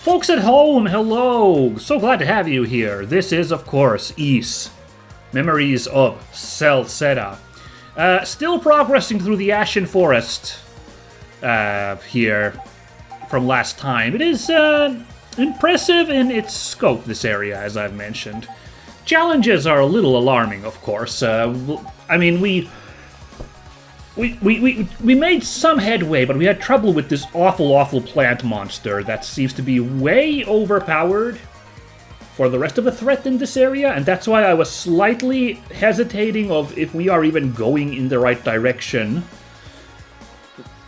Folks at home, hello! So glad to have you here. This is, of course, Ys. Memories of Celceta. Still progressing through the Ashen Forest here from last time. It is impressive in its scope, this area, as I've mentioned. Challenges are a little alarming, of course. I mean, we made some headway, but we had trouble with this awful plant monster that seems to be way overpowered for the rest of the threat in this area, and that's why I was slightly hesitating of if we are even going in the right direction.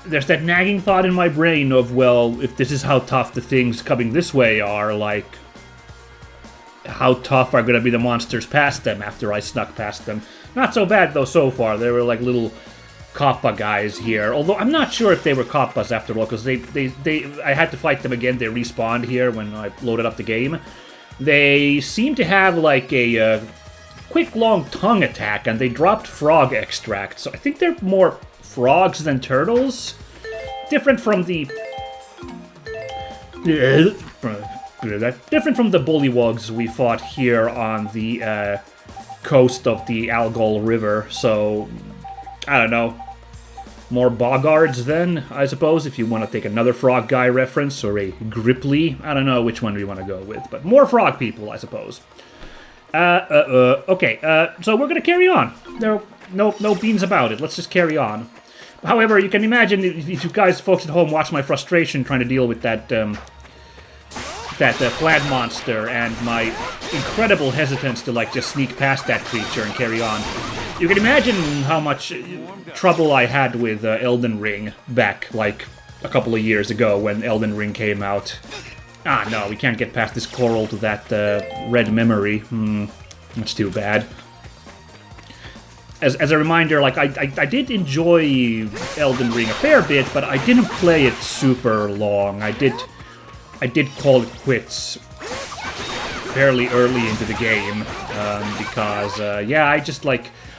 There's that nagging thought in my brain of, well, if this is how tough the things coming this way are, like, how tough are going to be the monsters past them after I snuck past them. Not so bad, though, so far. They were like little Kappa guys here, although I'm not sure if they were Kappas after all, because I had to fight them again. They respawned here when I loaded up the game. They seem to have like a quick long tongue attack, and they dropped frog extract, so I think they're more frogs than turtles. Different from the bullywugs we fought here on the coast of the Algol River, so I don't know. More boggards then, I suppose, if you want to take another frog guy reference, or a Gripply. I don't know which one we want to go with, but more frog people, I suppose. Okay, so we're gonna carry on. No beans about it, let's just carry on. However, you can imagine, if you guys, folks at home, watch my frustration trying to deal with that plant monster and my incredible hesitance to like just sneak past that creature and carry on. You can imagine how much trouble I had with Elden Ring back like a couple of years ago when Elden Ring came out. Ah, no, we can't get past this coral to that red memory. That's too bad. As a reminder, like I did enjoy Elden Ring a fair bit, but I didn't play it super long. I did call it quits fairly early into the game, because, yeah,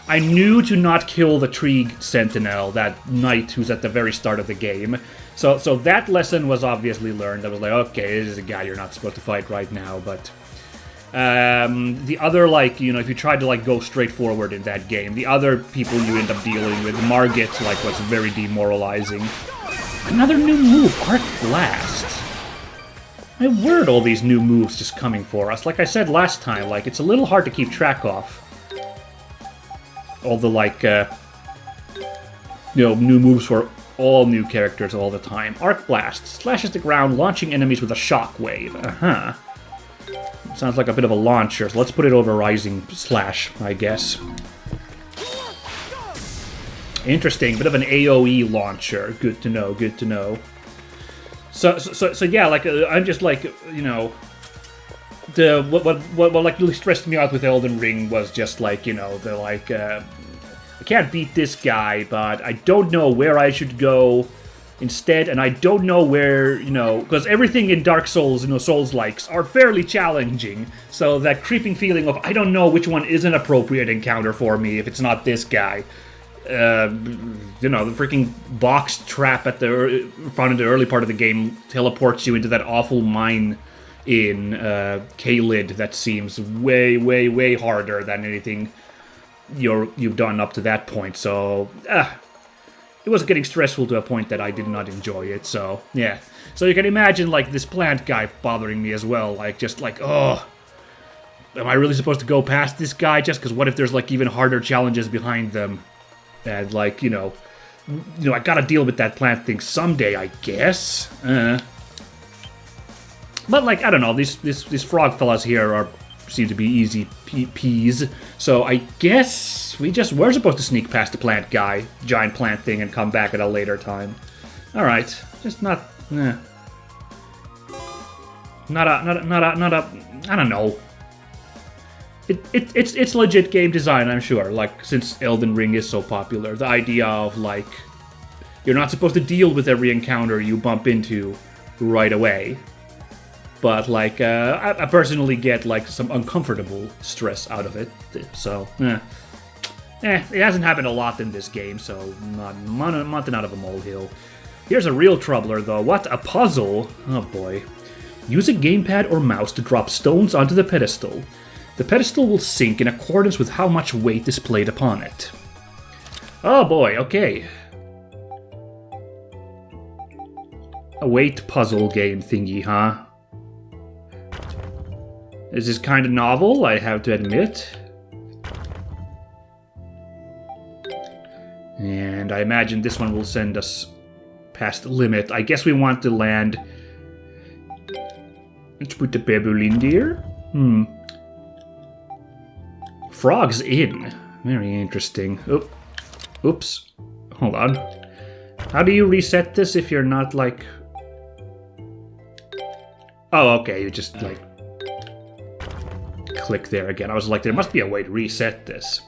I knew to not kill the tree sentinel, that knight who's at the very start of the game. So that lesson was obviously learned. I was like, okay, this is a guy you're not supposed to fight right now, but the other, like, you know, if you tried to, like, go straight forward in that game, the other people you end up dealing with, Margit, like, was very demoralizing. Another new move, Arc Blast. My word, all these new moves just coming for us. Like I said last time, like, it's a little hard to keep track of. All the, like, new moves for all new characters all the time. Arc Blast slashes the ground, launching enemies with a shockwave. Sounds like a bit of a launcher, so let's put it over Rising Slash, I guess. Interesting, bit of an AoE launcher. Good to know, good to know. So yeah, like, I'm just like, you know, what like really stressed me out with Elden Ring was just like, you know, the like, I can't beat this guy, but I don't know where I should go instead, and I don't know where, you know, because everything in Dark Souls, you know, Souls-likes are fairly challenging, so that creeping feeling of, I don't know which one is an appropriate encounter for me if it's not this guy. You know, the freaking box trap at the front of the early part of the game teleports you into that awful mine in Caelid that seems way harder than anything you've done up to that point. So it was getting stressful to a point that I did not enjoy it. So yeah, so you can imagine like this plant guy bothering me as well. Like just like, oh, am I really supposed to go past this guy? Just because what if there's like even harder challenges behind them? And like, you know, I gotta deal with that plant thing someday, I guess. But like, I don't know, these frog fellas here seem to be easy peas. So I guess we're supposed to sneak past the plant guy, giant plant thing, and come back at a later time. All right, just not a, I don't know. It's legit game design, I'm sure, like, since Elden Ring is so popular. The idea of, like, you're not supposed to deal with every encounter you bump into right away. But, like, I personally get, like, some uncomfortable stress out of it, so, it hasn't happened a lot in this game, so not mountain out of a molehill. Here's a real troubler, though. What? A puzzle? Oh, boy. Use a gamepad or mouse to drop stones onto the pedestal. The pedestal will sink in accordance with how much weight is placed upon it. Oh boy, okay. A weight puzzle game thingy, huh? This is kind of novel, I have to admit. And I imagine this one will send us past the limit. I guess we want to land... Let's put the pebble in there. Frogs in. Very interesting. Oh. Oops. Hold on. How do you reset this if you're not like... Oh, okay. You just like... click there again. I was like, there must be a way to reset this.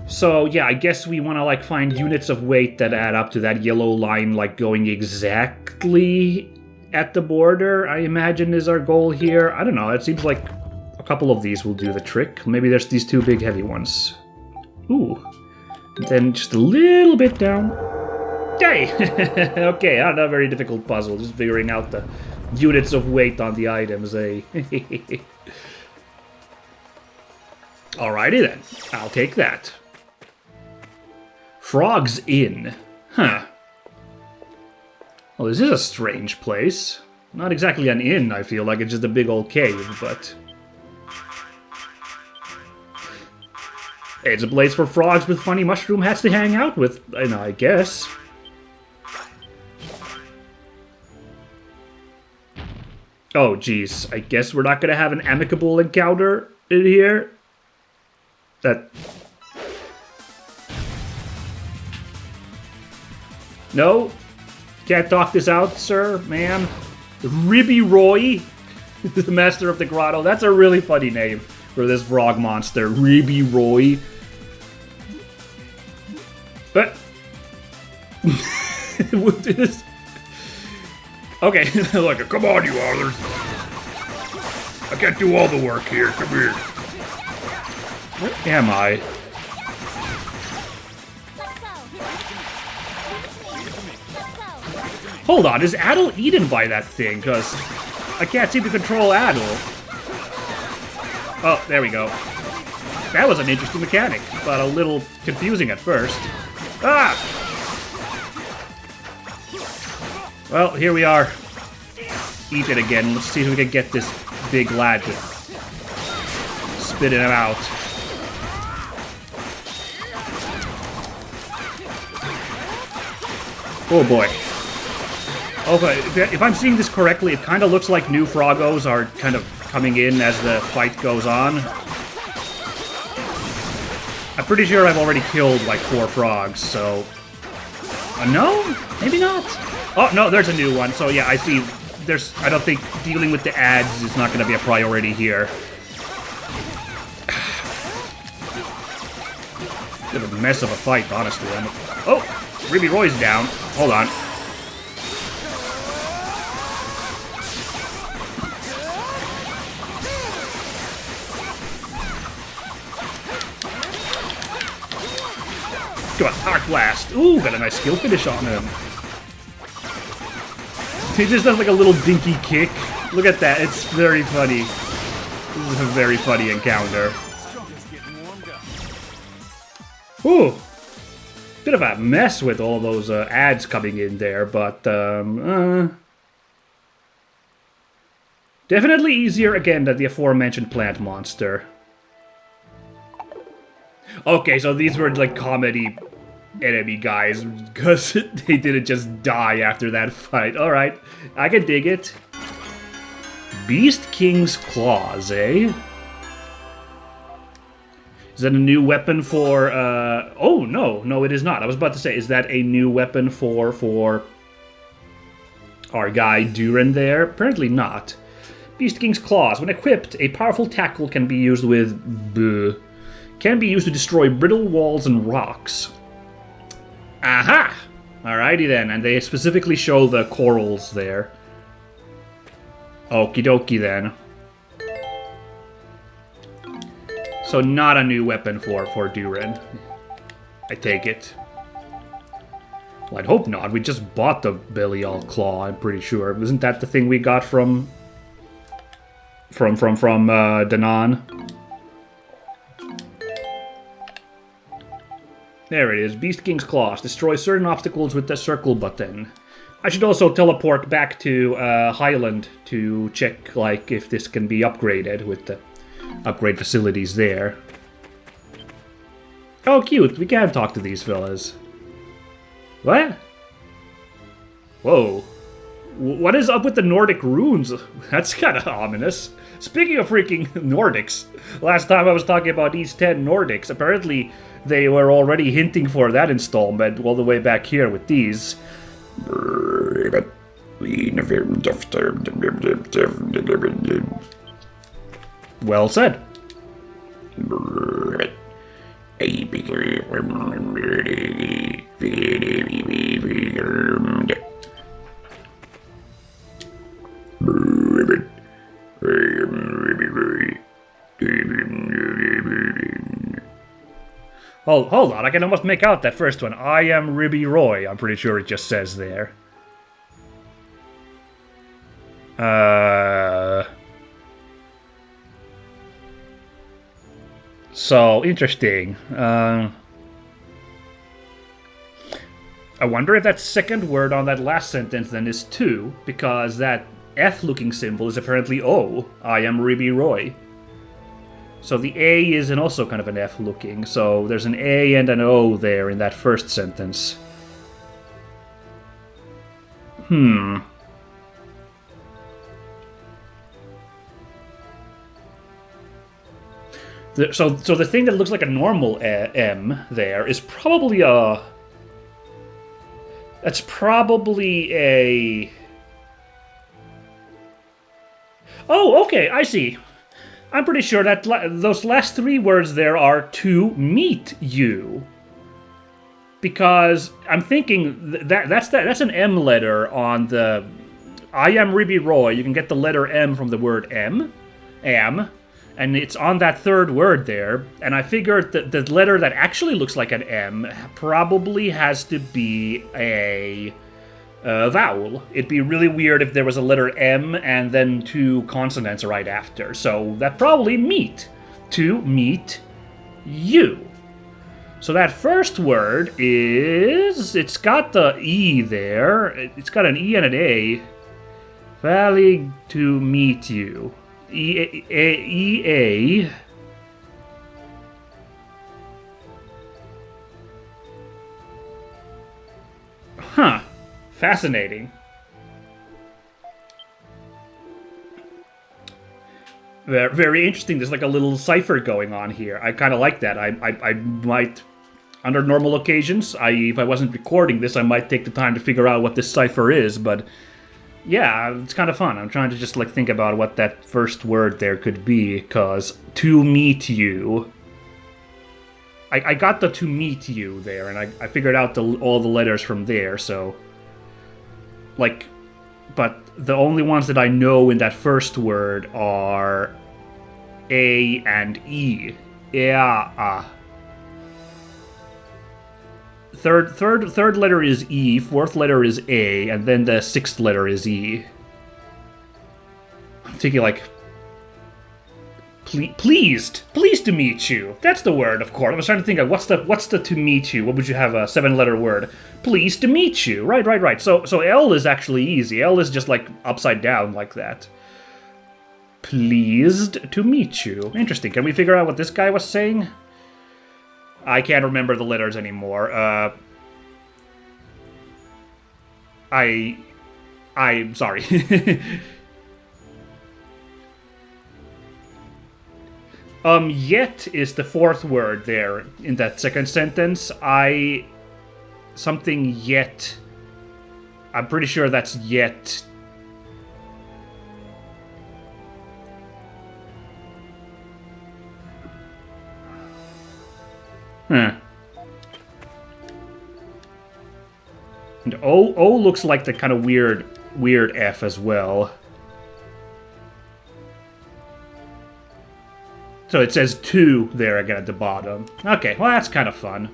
So, yeah, I guess we want to like find units of weight that add up to that yellow line, like going exactly at the border, I imagine is our goal here. I don't know. It seems like a couple of these will do the trick. Maybe there's these two big heavy ones. Ooh. And then just a little bit down. Yay! Okay, not a very difficult puzzle. Just figuring out the units of weight on the items, eh? Alrighty then. I'll take that. Frogs in. Huh. Well, this is a strange place. Not exactly an inn, I feel like. It's just a big old cave, but... It's a place for frogs with funny mushroom hats to hang out with, I guess. Oh, geez. I guess we're not gonna have an amicable encounter in here. That... No? Can't talk this out, sir, ma'am. Ribbi-Roi, the master of the grotto. That's a really funny name for this frog monster. Ribbi-Roi. But... Okay, look, come on, you others. I can't do all the work here. Come here. Where am I? Hold on, is Adel eaten by that thing? Because I can't seem to control Adel. Oh, there we go. That was an interesting mechanic, but a little confusing at first. Ah! Well, here we are. Eat it again. Let's see if we can get this big lad to spit him out. Oh boy. Okay, if I'm seeing this correctly, it kind of looks like new Froggos are kind of coming in as the fight goes on. I'm pretty sure I've already killed like 4 frogs, so... no? Maybe not? Oh, no, there's a new one. So yeah, I see. I don't think dealing with the ads is not going to be a priority here. Bit of a mess of a fight, honestly. Oh, Ribbi-Roi's down. Hold on. Come on, Arc Blast. Ooh, got a nice skill finish on him. He just does like a little dinky kick. Look at that, it's very funny. This is a very funny encounter. Ooh. Bit of a mess with all those ads coming in there, but definitely easier again than the aforementioned plant monster. Okay, so these were like comedy enemy guys, because they didn't just die after that fight. Alright, I can dig it. Beast King's Claws, eh? Is that a new weapon for, oh, no, it is not. I was about to say, is that a new weapon for our guy Duran there? Apparently not. Beast King's Claws. When equipped, a powerful tackle can be used with... Can be used to destroy brittle walls and rocks. Aha! Alrighty then, and they specifically show the corals there. Okie dokie then. So not a new weapon for Duran. I take it. Well, I'd hope not. We just bought the Belial Claw, I'm pretty sure. Isn't that the thing we got from Danan? There it is. Beast King's Claws. Destroy certain obstacles with the circle button. I should also teleport back to Highland to check, like, if this can be upgraded with the upgrade facilities there. Oh, cute. We can talk to these fellas. What? Whoa. What is up with the Nordic runes? That's kind of ominous. Speaking of freaking Nordics, last time I was talking about these 10 Nordics, apparently they were already hinting for that installment all the way back here with these. Well said. Hold on, I can almost make out that first one. I am Ribbi-Roi, I'm pretty sure it just says there. So, interesting. I wonder if that second word on that last sentence then is to, because that F-looking symbol is apparently O. I am Ribbi-Roi. So the A is also kind of an F-looking, so there's an A and an O there in that first sentence. So the thing that looks like a normal M there is probably a... That's probably a... Oh, okay, I see. I'm pretty sure that those last three words there are to meet you. Because I'm thinking that's an M letter on the... I am Ribbi-Roi. You can get the letter M from the word am, and it's on that third word there. And I figured that the letter that actually looks like an M probably has to be a vowel. It'd be really weird if there was a letter M and then two consonants right after. So that probably meet. To meet you. So that first word is... It's got the E there. It's got an E and an A. Valley to meet you. E-A... Huh. Fascinating. Very interesting. There's like a little cipher going on here. I kind of like that. I might, under normal occasions, if I wasn't recording this, I might take the time to figure out what this cipher is, but yeah, it's kind of fun. I'm trying to just like think about what that first word there could be, because to meet you... I got the to meet you there, and I figured out all the letters from there, so... Like, but the only ones that I know in that first word are A and E. Yeah. Third letter is E, fourth letter is A, and then the sixth letter is E. I'm thinking like, pleased to meet you. That's the word, of course. I was trying to think of what's the to meet you. What would you have a 7-letter word? Pleased to meet you. Right. So L is actually easy. L is just like upside down like that. Pleased to meet you. Interesting. Can we figure out what this guy was saying? I can't remember the letters anymore. I'm sorry. Yet is the fourth word there in that second sentence. Something yet. I'm pretty sure that's yet. Huh. And O looks like the kind of weird F as well. So it says 2 there again at the bottom. Okay, well that's kind of fun.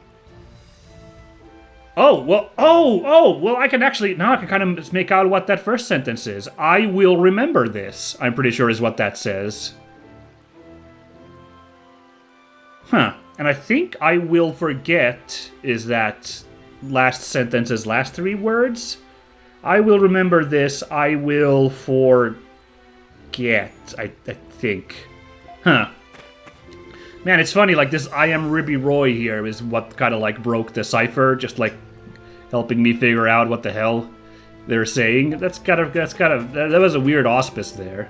well, I can actually, now I can kind of make out what that first sentence is. I will remember this, I'm pretty sure is what that says. Huh. And I think I will forget is that last sentence's last 3 words. I will remember this, I will forget, I think. Huh. Man, it's funny, like, this I am Ribbi-Roi here is what kind of, like, broke the cipher, just, like, helping me figure out what the hell they're saying. That was a weird auspice there.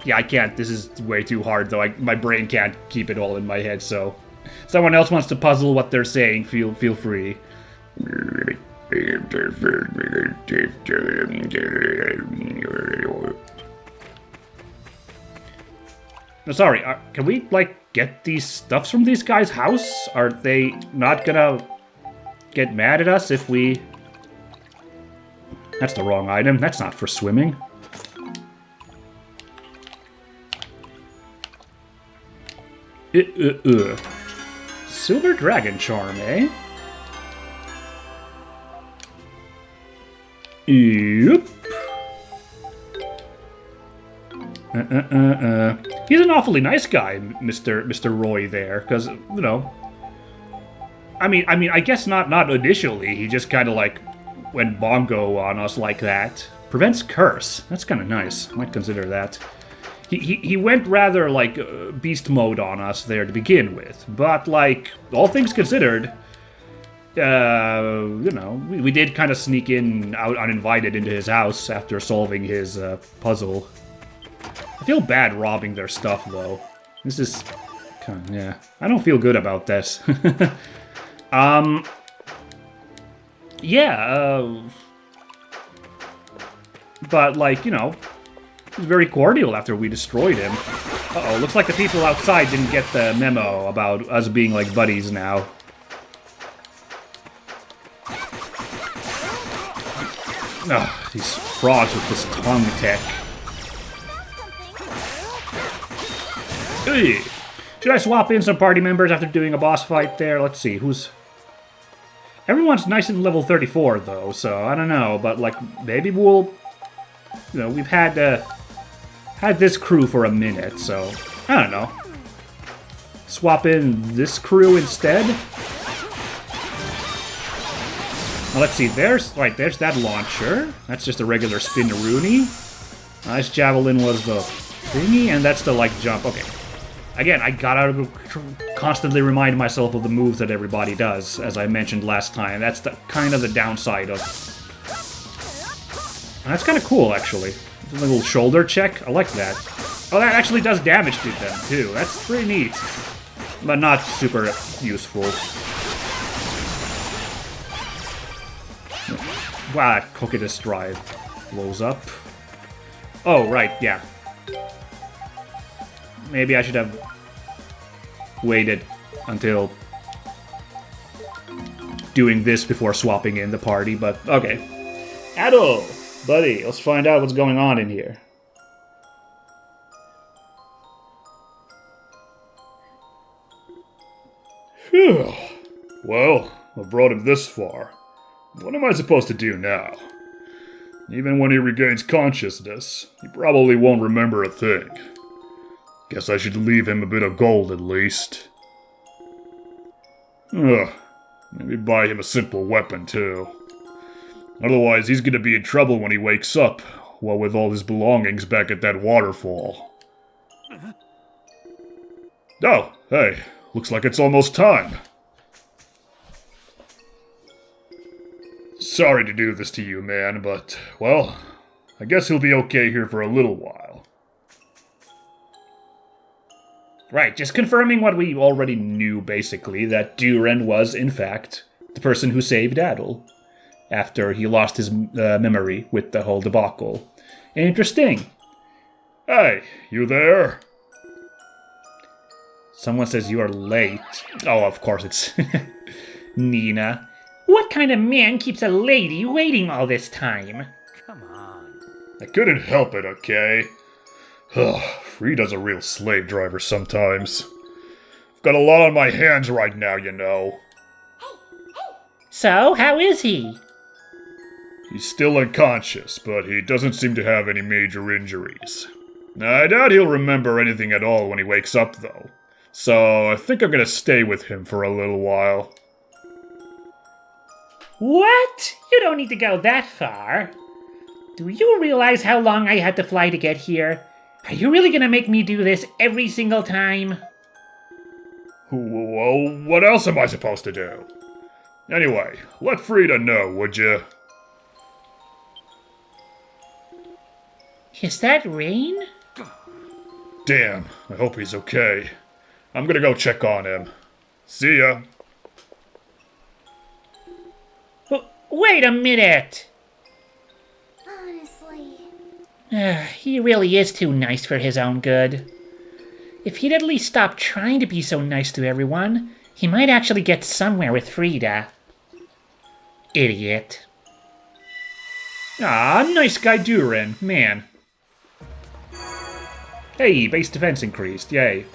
Yeah, I can't. This is way too hard, though. My brain can't keep it all in my head, so... If someone else wants to puzzle what they're saying, feel free. No, sorry, can we, like, get these stuffs from these guys' house? Are they not gonna get mad at us if we... That's the wrong item. That's not for swimming. Silver Dragon Charm, eh? Yep. He's an awfully nice guy, Mr. Roy there, because, you know... I mean, I guess not initially. He just kind of, like, went bongo on us like that. Prevents curse. That's kind of nice. I might consider that. He went rather, like, beast mode on us there to begin with. But, like, all things considered... you know, we did kind of sneak out uninvited into his house after solving his puzzle. I feel bad robbing their stuff, though. This is kind of, yeah. I don't feel good about this. Yeah, but, like, you know, he was very cordial after we destroyed him. Uh-oh, looks like the people outside didn't get the memo about us being, like, buddies now. Ugh, these frogs with this tongue tech. Hey, should I swap in some party members after doing a boss fight there? Let's see, who's... Everyone's nice in level 34, though, so I don't know, but, like, maybe we'll... You know, we've had this crew for a minute, so... I don't know. Swap in this crew instead? Well, let's see, there's that launcher. That's just a regular spin-a-rooney. Nice javelin was the thingy, and that's the, like, jump. Okay. Again, I gotta constantly remind myself of the moves that everybody does, as I mentioned last time. That's the kind of the downside of... And that's kind of cool, actually. A little shoulder check. I like that. Oh, that actually does damage to them, too. That's pretty neat. But not super useful. Wow, that coquetous drive blows up. Oh, right, yeah. Maybe I should have waited until doing this before swapping in the party, but okay. Adol, buddy, let's find out what's going on in here. Phew. Well, I brought him this far. What am I supposed to do now? Even when he regains consciousness, he probably won't remember a thing. Guess I should leave him a bit of gold at least. Ugh. Maybe buy him a simple weapon too. Otherwise he's gonna be in trouble when he wakes up, while with all his belongings back at that waterfall. Oh, hey, looks like it's almost time. Sorry to do this to you, man, but, well, I guess he'll be okay here for a little while. Right, just confirming what we already knew, basically, that Duran was, in fact, the person who saved Adol after he lost his memory with the whole debacle. Interesting. Hey, you there? Someone says you are late. Oh, of course, it's Nina. What kind of man keeps a lady waiting all this time? Come on. I couldn't help it, okay? Ugh, Frida's a real slave driver sometimes. Got a lot on my hands right now, you know. So, how is he? He's still unconscious, but he doesn't seem to have any major injuries. I doubt he'll remember anything at all when he wakes up, though. So I think I'm gonna stay with him for a little while. What? You don't need to go that far. Do you realize how long I had to fly to get here? Are you really gonna make me do this every single time? Well, what else am I supposed to do? Anyway, let Frida know, would you? Is that Rain? Damn, I hope he's okay. I'm gonna go check on him. See ya. Wait a minute! Honestly. He really is too nice for his own good. If he'd at least stop trying to be so nice to everyone, he might actually get somewhere with Frida. Idiot. Ah, nice guy Durin, man. Hey, base defense increased, yay.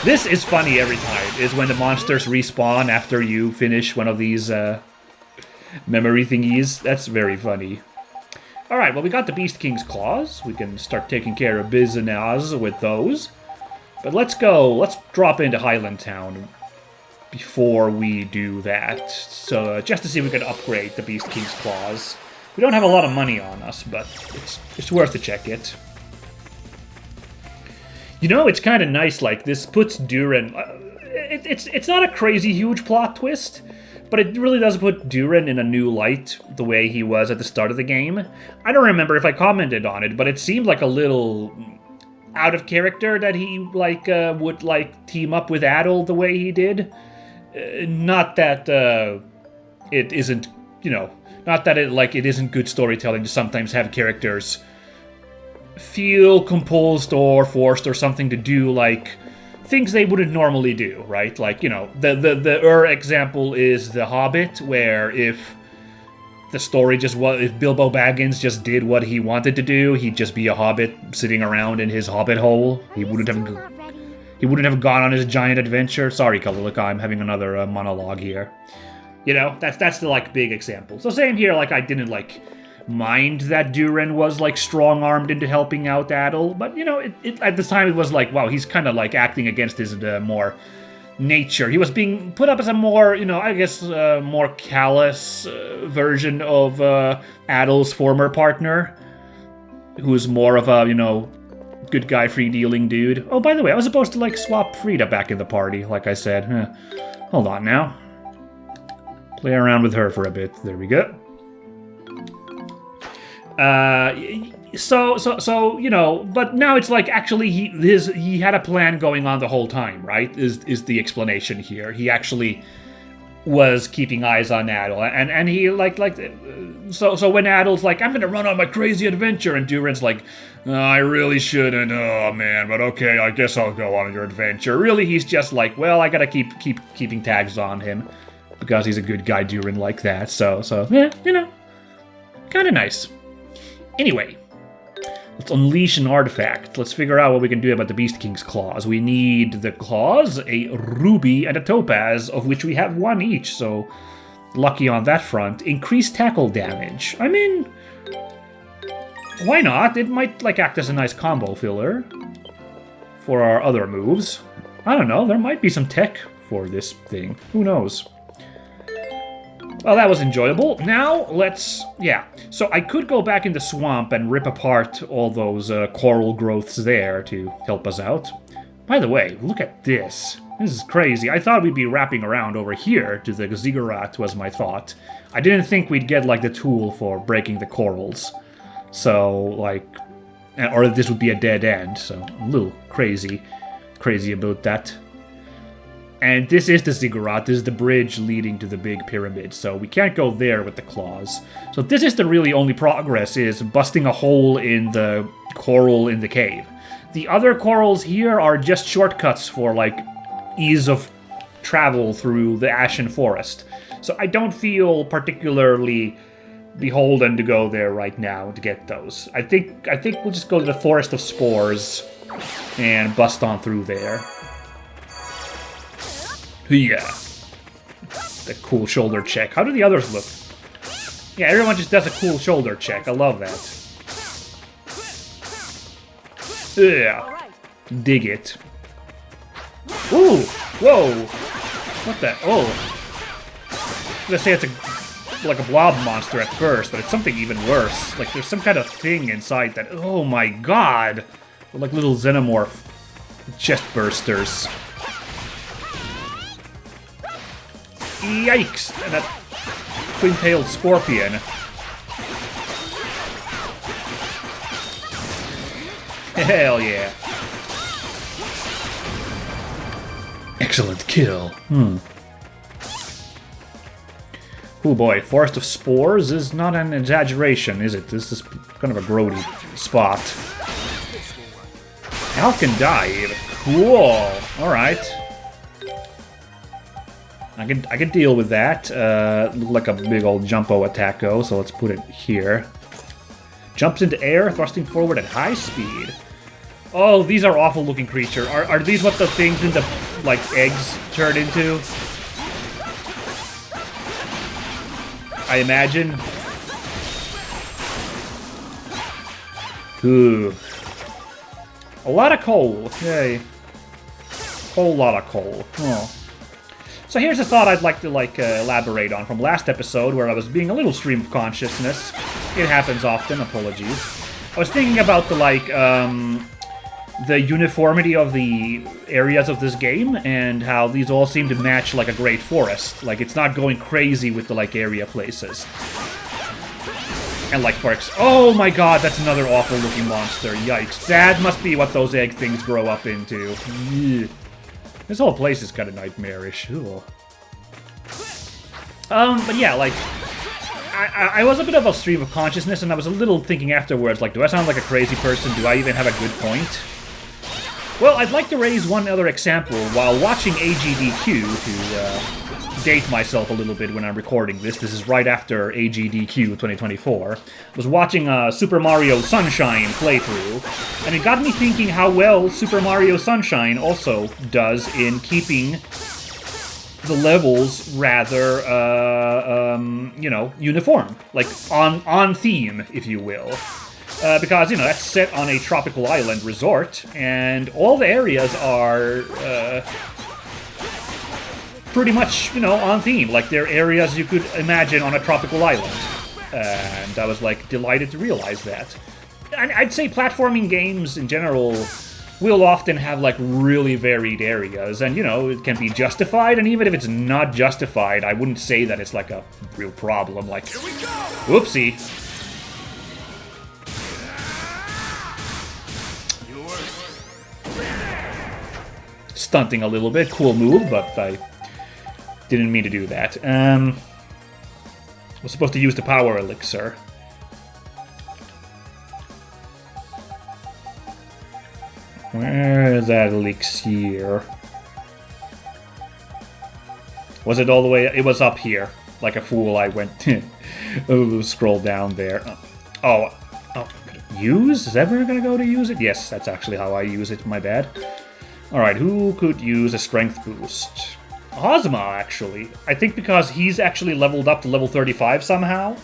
This is funny every time, is when the monsters respawn after you finish one of these memory thingies. That's very funny. Alright, well we got the Beast King's claws. We can start taking care of business with those. But let's drop into Highland Town before we do that. So, just to see if we can upgrade the Beast King's claws. We don't have a lot of money on us, but it's worth to check it. You know, it's kind of nice, like, this puts Durin... It's not a crazy huge plot twist, but it really does put Durin in a new light, the way he was at the start of the game. I don't remember if I commented on it, but it seemed like a little out of character that he, like, would, like, team up with Adol the way he did. Not that it isn't, you know, not that it isn't good storytelling to sometimes have characters feel compulsed or forced or something to do, like, things they wouldn't normally do, right? Like, you know, the example is The Hobbit, where if the story just was, if Bilbo Baggins just did what he wanted to do, he'd just be a hobbit sitting around in his hobbit hole. He wouldn't have gone on his giant adventure. Sorry, Kalilika, I'm having another monologue here. You know, that's the, like, big example. So same here, like, I didn't, like, mind that Durin was, like, strong-armed into helping out Adol, but, you know, it at the time it was like, wow, he's kind of, like, acting against his more nature. He was being put up as a more, you know, I guess, more callous version of Adol's former partner, who's more of a, you know, good guy, free-dealing dude. Oh, by the way, I was supposed to, like, swap Frida back in the party, like I said. Hold on now. Play around with her for a bit. There we go. So you know, but now it's like actually he had a plan going on the whole time, right? Is the explanation here? He actually was keeping eyes on Adol, and he so when Adol's like, I'm gonna run on my crazy adventure, and Durin's like, oh, I really shouldn't, oh man, but okay, I guess I'll go on your adventure. Really, he's just like, well, I gotta keeping tags on him because he's a good guy, Durin, like that. So yeah, you know, kind of nice. Anyway, let's unleash an artifact. Let's figure out what we can do about the Beast King's claws. We need the claws, a ruby, and a topaz, of which we have one each, so lucky on that front. Increased tackle damage. I mean, why not? It might, like, act as a nice combo filler for our other moves. I don't know, there might be some tech for this thing. Who knows? Well, that was enjoyable. Now, yeah. So I could go back in the swamp and rip apart all those coral growths there to help us out. By the way, look at this. This is crazy. I thought we'd be wrapping around over here to the ziggurat, was my thought. I didn't think we'd get, like, the tool for breaking the corals. So, like, or this would be a dead end. So, a little crazy about that. And this is the ziggurat, this is the bridge leading to the big pyramid, so we can't go there with the claws. So this is the really only progress, is busting a hole in the coral in the cave. The other corals here are just shortcuts for, like, ease of travel through the Ashen Forest. So I don't feel particularly beholden to go there right now to get those. I think we'll just go to the Forest of Spores and bust on through there. Yeah. The cool shoulder check. How do the others look? Yeah, everyone just does a cool shoulder check. I love that. Yeah. Dig it. Ooh! Whoa! What the? Oh. I was gonna say it's like a blob monster at first, but it's something even worse. Like there's some kind of thing inside that. Oh my god! They're like little xenomorph chest bursters. Yikes! And that twin-tailed scorpion. Hell yeah. Excellent kill. Oh boy, Forest of Spores is not an exaggeration, is it? This is kind of a grody spot. Falcon dive. Cool. Alright. I can deal with that. Look like a big old jumpo attacko, so let's put it here. Jumps into air, thrusting forward at high speed. Oh, these are awful looking creatures. Are these what the things in the, like, eggs turn into? I imagine. Ooh. A lot of coal. Yay. Whole lot of coal. Oh. So here's a thought I'd like to elaborate on from last episode where I was being a little stream of consciousness. It happens often, apologies. I was thinking about the uniformity of the areas of this game and how these all seem to match like a great forest. Like it's not going crazy with the area places. And like oh my god, that's another awful looking monster. Yikes. That must be what those egg things grow up into. Ugh. This whole place is kind of nightmarish. Ugh. But yeah, like, I was a bit of a stream of consciousness, and I was a little thinking afterwards, like, do I sound like a crazy person? Do I even have a good point? Well, I'd like to raise one other example. While watching AGDQ, to date myself a little bit when I'm recording this, this is right after AGDQ 2024, I was watching Super Mario Sunshine playthrough, and it got me thinking how well Super Mario Sunshine also does in keeping the levels rather, you know, uniform. Like, on theme, if you will. Because, you know, that's set on a tropical island resort, and all the areas are pretty much, you know, on theme. Like, they're areas you could imagine on a tropical island. And I was, like, delighted to realize that. And I'd say platforming games in general will often have, like, really varied areas, and, you know, it can be justified, and even if it's not justified, I wouldn't say that it's, like, a real problem. Like, whoopsie. Stunting a little bit. Cool move, but I didn't mean to do that. Was supposed to use the power elixir. Where is that elixir? Was it all the way? It was up here. Like a fool, I went... scroll down there. Oh. Use? Is everyone gonna go to use it? Yes, that's actually how I use it. My bad. Alright, who could use a strength boost? Ozma, actually. I think because he's actually leveled up to level 35 somehow.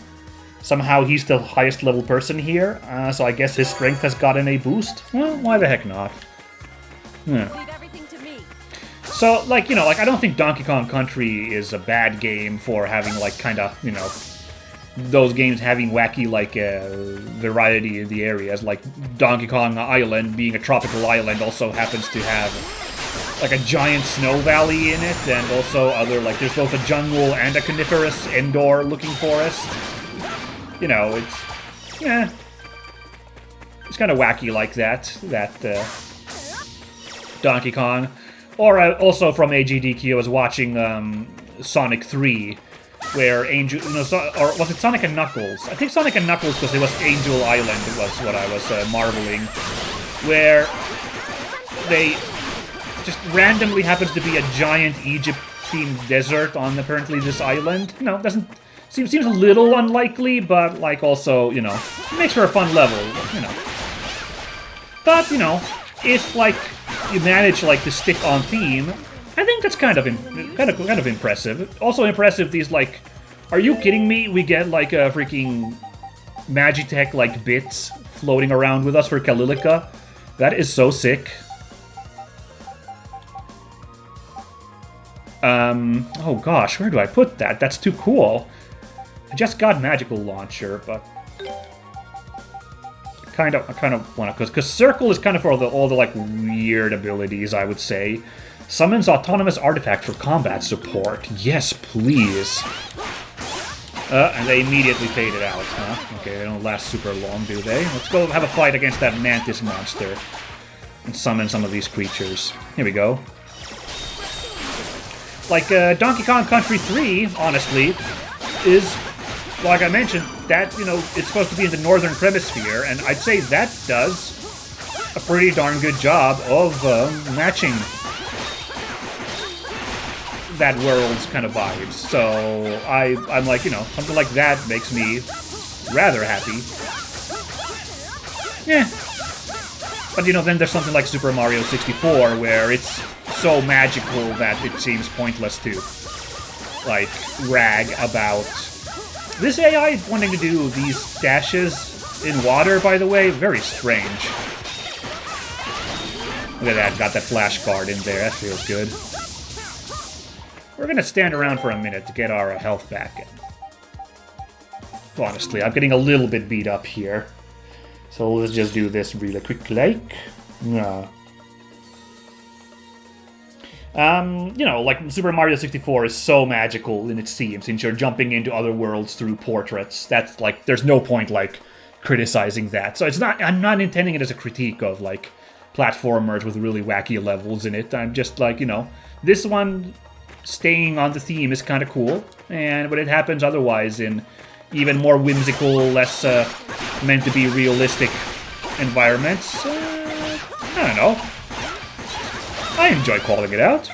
Somehow he's the highest level person here, so I guess his strength has gotten a boost. Well, why the heck not? Yeah. So, like, you know, like, I don't think Donkey Kong Country is a bad game for having, like, kinda, you know, those games having wacky, like, variety in the areas. Like, Donkey Kong Island, being a tropical island, also happens to have, like, a giant snow valley in it, and also other, like, there's both a jungle and a coniferous indoor-looking forest. You know, it's, it's kind of wacky like that, Donkey Kong. Or also from AGDQ, I was watching Sonic 3, where Angel, you know, or was it Sonic and Knuckles? I think Sonic and Knuckles, because it was Angel Island, was what I was marveling, where they just randomly happens to be a giant Egypt-themed desert on apparently this island. You know, doesn't seems a little unlikely, but like also, you know, it makes for a fun level, you know. But, you know, if like you manage like to stick on theme, I think that's kind of impressive. Also impressive, these, like... Are you kidding me? We get, like, a freaking Magitech, like, bits floating around with us for Kalilica. That is so sick. Oh gosh, where do I put that? That's too cool. I just got Magical Launcher, but... I kind of want to... Because Circle is kind of for all the, like, weird abilities, I would say. Summons Autonomous Artifact for combat support. Yes, please. And they immediately faded out, huh? Okay, they don't last super long, do they? Let's go have a fight against that Mantis monster. And summon some of these creatures. Here we go. Like, Donkey Kong Country 3, honestly, is, like I mentioned, that, you know, it's supposed to be in the Northern Hemisphere, and I'd say that does a pretty darn good job of matching that world's kind of vibes. So I'm like, you know, something like that makes me rather happy. Yeah. But, you know, then there's something like Super Mario 64 where it's so magical that it seems pointless to, like, rag about. This AI wanting to do these dashes in water, by the way, very strange. Look at that, got that flashcard in there, that feels good. We're gonna stand around for a minute to get our health back. Honestly, I'm getting a little bit beat up here. So let's just do this really quick, like. No. You know, like Super Mario 64 is so magical in its theme, since you're jumping into other worlds through portraits. That's like, there's no point like criticizing that. So it's not, I'm not intending it as a critique of like platformers with really wacky levels in it. I'm just like, you know, this one staying on the theme is kind of cool, and when it happens otherwise in even more whimsical, less meant to be realistic environments, I don't know. I enjoy calling it out.